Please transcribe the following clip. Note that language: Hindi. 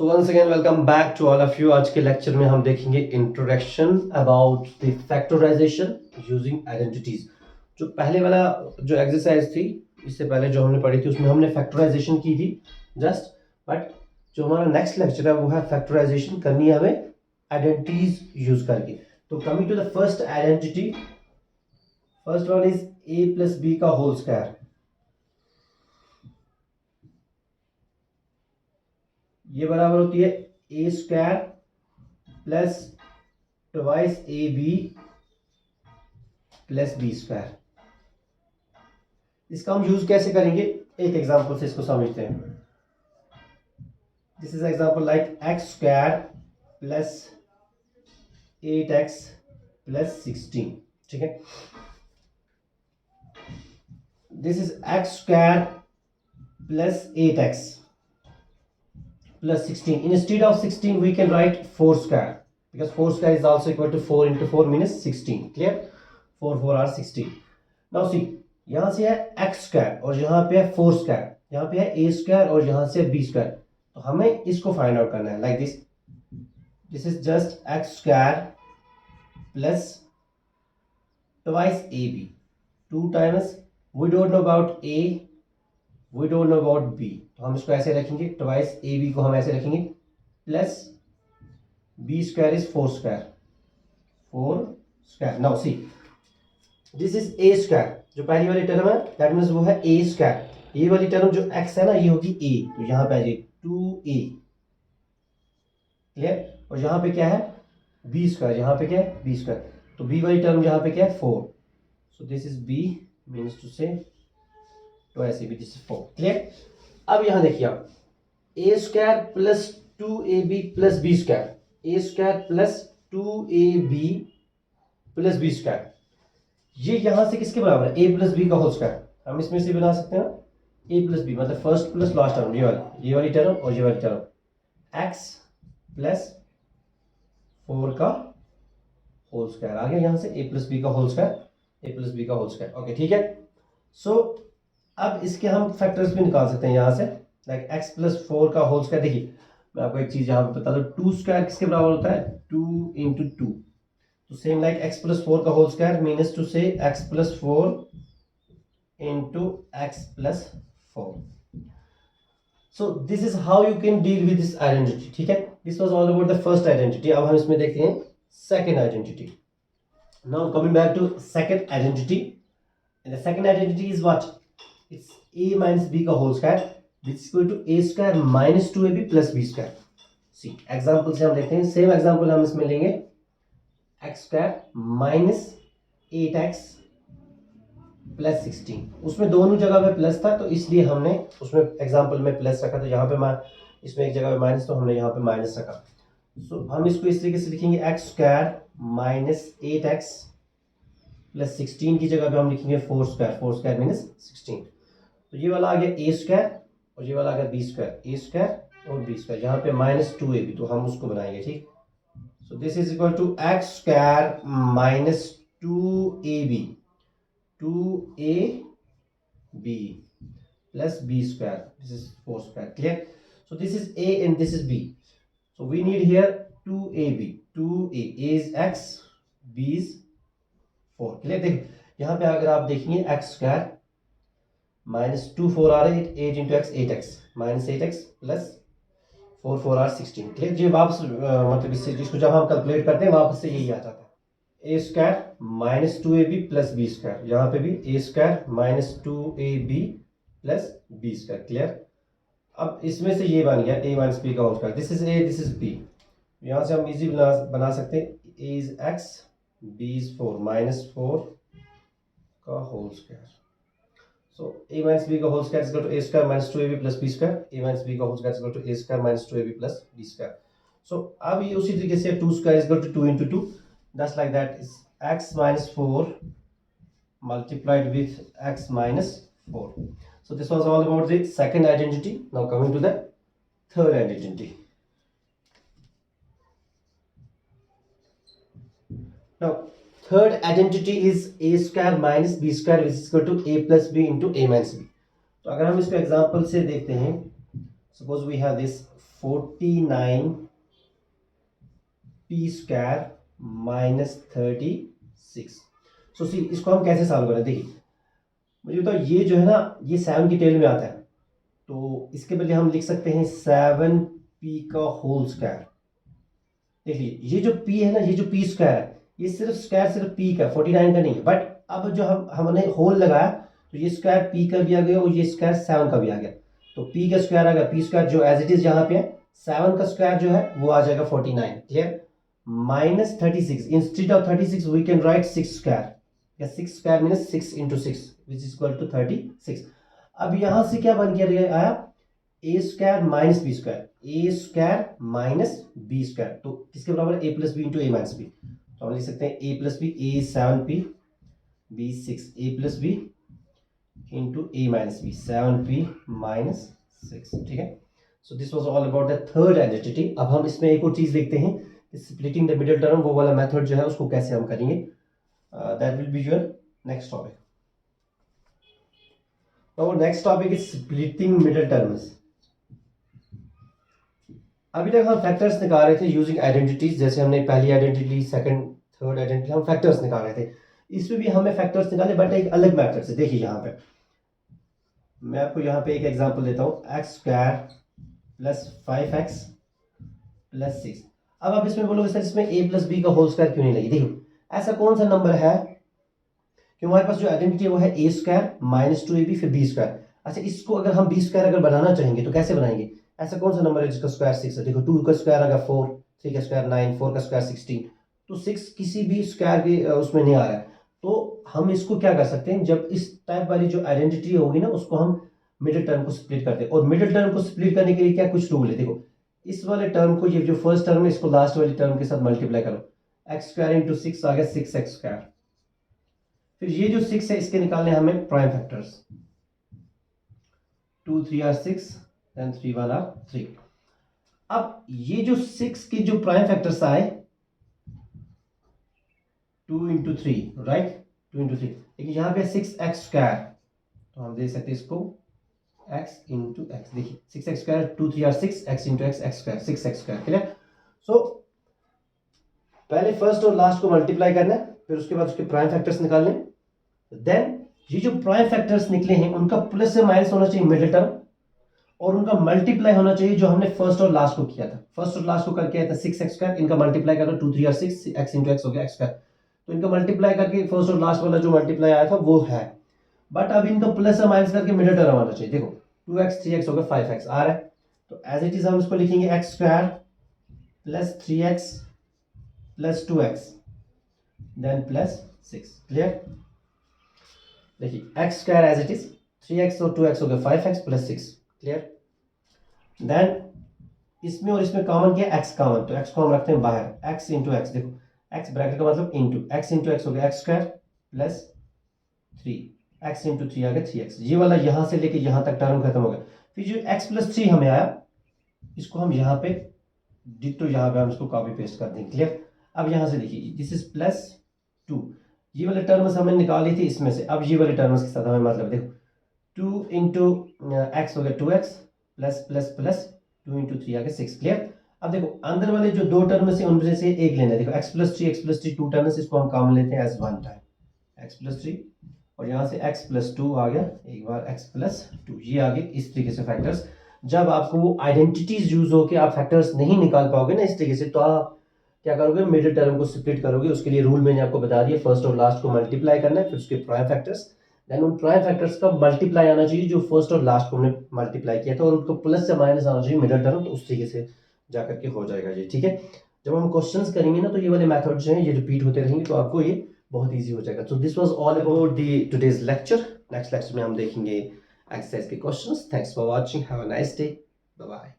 So once again welcome back to all of you. आज के लेक्चर में हम देखेंगे introduction about the factorization using identities. जो पहले वाला जो एक्सरसाइज थी, इससे पहले जो हमने पढ़ी थी, उसमें हमने फैक्टराइजेशन की थी जस्ट। बट जो हमारा नेक्स्ट लेक्चर है वो है फैक्टराइजेशन करनी है हमें आइडेंटिटीज यूज करके। तो coming to the first identity, first one is a plus B का होल स्क्वायर। ये बराबर होती है A square plus twice A B plus B square. इसका हम यूज कैसे करेंगे, एक एग्जांपल से इसको समझते हैं। This is example like x square plus 8x plus 16। ठीक है, this is x square plus 8x plus 16. Instead of 16 we can write 4 square, because 4 square is also equal to 4 into 4 means 16. Clear? 4 4 are 16. Now see, यहाँ से है x square और यहाँ पे है 4 square, यहाँ पे है a square और यहाँ से b square। तो हमें इसको फाइंड आउट करना है like this. This is just x square plus twice ab, 2 times we don't know about a, we don't know about b, तो हम इसको ऐसे रखेंगे, ट्वाइस ए बी को हम ऐसे रखेंगे plus B square is 4 square, 4 square. Now see, this is a square, जो पहली वाली टर्म है दैट मींस वो है ए स्क्वायर। ये वाली टर्म जो एक्स है ना, ये होगी ए, तो यहाँ पे आ जाएगी 2a। क्लियर? और यहाँ पे क्या है बी स्क्वायर, यहाँ पे क्या है बी स्क्वायर, तो बी वाली टर्म यहाँ पे क्या है 4, so this is B means two से तो ऐसे भी दिस इज 4। क्लियर? अब यहां देखिए आप, A square plus 2ab plus B square, A square plus 2ab plus B square, ये यहां से किसके बराबर है, ए प्लस बी का होल स्क्वायर। हम इसमें से बना सकते हैं ए प्लस बी, मतलब फर्स्ट प्लस लास्ट टर्म, ये वाली टर्म और ये वाली टर्म, एक्स प्लस 4 का होल स्क्वायर आ गया यहां से, ए प्लस बी का होल स्क्वायर, ए प्लस बी का होल स्क्वायर। ओके, ठीक है। सो अब इसके हम फैक्टर्स भी निकाल सकते हैं यहाँ से, लाइक x प्लस 4 का होल स्क्वायर। देखिए मैं आपको एक चीज यहाँ पे बता दूं, 2 स्क्वायर किसके बराबर होता है, 2 इंटू 2। तो सेम लाइक x प्लस 4 का होल स्क्वायर मीन्स टू से x plus 4 into x plus 4। So this is how you can deal with this identity. ठीक है, this was all about the first identity. अब हम इसमें देखते हैं second identity. Now coming back to second identity, and the second identity is what, it's a minus b का whole square which is equal to a square minus 2ab plus b square। see example से हम देखते हैं, सेम एग्जांपल हम इसमें लेंगे, x square minus 8x plus 16। उसमें दोनों जगह पे प्लस था तो इसलिए हमने उसमें एग्जांपल में प्लस रखा, तो यहाँ पे इसमें एक जगह पे माइनस, तो हमने यहाँ पे माइनस रखा। सो हम इसको इस तरीके से लिखेंगे, x square minus 8x plus 16 की जगह पे हम लिखेंगे 4 स्क्वायर, 4 स्क्वायर मीन्स 16। तो ये वाला आ गया ए स्क्वायर और ये वाला आ गया बी स्क्वायर, ए स्क्वायर और बी स्क्वायर, यहाँ पे माइनस 2ab, तो हम उसको बनाएंगे। ठीक, so this is equal to X square minus 2ab, 2ab plus B square, this is 4 square. Clear? So this is a and this is b, so we need here 2ab, 2a is x, b is 4। Clear? देखिए यहाँ पे अगर आप देखेंगे एक्स स्क्वायर माइनस 2 4 आ रहा है, 8 into x 8x minus 8x plus 4 4 are 16। Clear? जी वापस मतलब इससे जिसको जब हम कैलकुलेट करते हैं वापस से यही आ जाता है, A square minus 2ab plus B square, यहाँ पे भी A square minus 2ab plus B square. Clear? अब इसमें से ये बन गया a माइनस बी का whole square, this is a, this is b। यहाँ से हम इजी बना सकते हैं, a is x, b is 4 minus 4 का whole square. So a minus b का whole square is equal to a square minus 2ab plus b square, a minus b का whole square is equal to a square minus 2ab plus b square। So अब ये उसी तरीके से 2 square is equal to 2 into 2, just like that is x minus 4 multiplied with x minus 4। So this was all about the second identity. Now coming to the third identity. Now third identity is a square minus b square which is equal to a plus b into a minus b। तो अगर हम इसको एग्जांपल से देखते हैं, suppose we have this 49 p square minus 36। So see इसको हम कैसे सॉल्व करें, देखिए मुझे बताओ ये जो है ना ये 7 की टेल में आता है, तो इसके बदले हम लिख सकते हैं 7p का होल स्क्वायर। देखिए ये जो p है ना, ये जो p स्क्वायर है, ये सिर्फ p का 49 का नहीं है, बट अब जो हमने होल लगाया तो ये स्क्वायर p का भी आ गया और ये स्क्वायर 7 का भी आ गया, तो p का स्क्वायर आ गया, p स्क्वायर जो एज इट इज यहाँ पे है, 7 का स्क्वायर जो है वो आ जाएगा 49, clear, minus 36, instead of 36 we can write 6 square, या 6 square means 6 into 6 which is equal to 36। अब यहां से क्या बन के आया, A square minus B square, A square minus B square, तो किसके बराबर, A plus B into A minus B, तो हम लिख सकते हैं A plus B, A 7p B 6, A plus B into A minus B 7p minus 6, ठीक है। सो this was all about the third identity. अब हम इसमें एक और चीज देखते हैं कि स्प्लिटिंग द मिडिल टर्म वो वाला मेथड जो है उसको कैसे हम करेंगे, that will be your next topic. Our next topic is splitting middle terms. अभी तक हम फैक्टर्स निकाल रहे थे यूजिंग आइडेंटिटीज, जैसे हमने पहली आइडेंटिटी, सेकंड, थर्ड आइडेंटिटी, हम फैक्टर्स निकाल रहे थे। इसमें भी हमें फैक्टर्स निकाले बट एक अलग मेथड से। देखिए यहाँ पे मैं आपको यहाँ पे एक एग्जांपल देता हूँ, x square plus 5x plus 6। अब आप इसमें बोलोगे सर इसमें a प्लस बी का होल स्क्वायर क्यों नहीं लगी, देखिए ऐसा कौन सा नंबर है कि हमारे पास जो आइडेंटिटी है वो है ए स्क्वायर माइनस 2ab फिर बी स्क्वायर। अच्छा इसको अगर हम बी स्क्वायर अगर बनाना चाहेंगे तो कैसे बनाएंगे, ऐसा कौन सा नंबर है जिसका स्क्वायर 6 है, देखो 2 का स्क्वायर आ गया 4, 3 का स्क्वायर 9, 4 का स्क्वायर 16, तो 6 किसी भी स्क्वायर के उसमें नहीं आ रहा है। तो हम इसको क्या कर सकते हैं, जब इस टाइप वाली जो आइडेंटिटी होगी ना उसको हम मिडिल टर्म को स्प्लिट करते हैं, और मिडिल टर्म को स्प्लिट करने के लिए क्या कुछ रूल है, देखो इस वाले टर्म को, ये जो फर्स्ट टर्म है इसको लास्ट वाली टर्म के साथ मल्टीप्लाई करो, एक्स स्क्वायर इंटू 6 आ गया 6x स्क्वायर, फिर ये जो 6 है इसके निकालने हमें prime factors, 2 3 are 6 then 3 1 are 3। अब ये जो 6 के जो प्राइम फैक्टर्स आए 2 into 3 राइट, 2 into 3, लेकिन यहाँ पे 6x स्क्वायर, तो हम दे सकते हैं इसको x into x, देखिए 6x square 2 3 are 6, x into x square 6x square, clear. So पहले फर्स्ट और लास्ट को मल्टीप्लाई करना है, फिर उसके बाद उसके प्राइम फैक्टर्स निकालने, देन ये जो प्राइम फैक्टर्स निकले हैं उनका प्लस से माइनस होना चाहिए मिडिल टर्म, और उनका मल्टीप्लाई होना चाहिए जो हमने फर्स्ट और लास्ट को किया था। फर्स्ट और लास्ट को करके आया था 6x स्क्वायर, इनका मल्टीप्लाई करो 2 3 और 6, x into x हो गया x स्क्वायर, तो इनका मल्टीप्लाई करके फर्स्ट और लास्ट वाला जो मल्टीप्लाई आया था वो है, बट अब इनका प्लस से माइनस करके मिडिल टर्म आना चाहिए। देखो 2x 3x हो गया 5x आ रहा है, तो एज इट इज हम इसको लिखेंगे x square plus 3x plus 2x then plus 6, clear. देखिए x square as it is 3x और 2x हो गया 5x प्लस 6, क्लियर। देन इसमें और इसमें कॉमन किया x कॉमन, तो x को हम रखते हैं बाहर, x इंटू एक्स, देखो x ब्रैकेट का मतलब इंटू x इंटू एक्स हो गया x square plus 3, x into 3 आ गया 3x, ये वाला यहां से लेके यहां तक टर्म खत्म हो गया। फिर जो x प्लस 3 हमें आया इसको हम यहाँ पे डिटो यहाँ पे हम इसको कॉपी पेस्ट कर देंगे, क्लियर। अब यहां से देखिए दिस इज प्लस 2, ये वाले टर्म्स हमें निकाली थी इसमें से, अब ये वाले टर्म्स के साथ हमें मतलब देखो 2 इंटू एक्स हो गया 2x plus plus plus 2 into 3 आ गया 6, क्लियर। अब देखो अंदर वाले जो दो टर्म्स है उनमें से एक लेना है, देखो x प्लस 3 टू टर्म्स, इसको हम कॉमन लेते हैं as one time x plus 3, और यहाँ से x प्लस 2 आ गया, एक बार x प्लस 2, ये आ गए इस तरीके से फैक्टर्स। जब आपको वो आइडेंटिटीज यूज हो के आप फैक्टर्स नहीं निकाल पाओगे ना इस तरीके से, तो आप क्या करोगे, मिडिल टर्म को स्प्लिट करोगे। उसके लिए रूल मैंने आपको बता दिया, फर्स्ट और लास्ट को मल्टीप्लाई करना है, फिर उसके प्राइम फैक्टर्स, देन उन प्राइम फैक्टर्स का मल्टीप्लाई आना चाहिए जो फर्स्ट और लास्ट को हमने मल्टीप्लाई किया था, और उनको प्लस से माइनस आना चाहिए मिडिल टर्म, तो उस तरीके से जाकर के हो जाएगा ये, ठीक है। जब हम क्वेश्चंस करेंगे ना तो ये वाले मेथड जो हैं ये रिपीट होते रहेंगे, तो आपको ये बहुत ईजी हो जाएगा। So this was all about the today's lecture. Next lecture में हम देखेंगे एक्सरसाइज के questions. Thanks for watching, have a nice day, bye bye.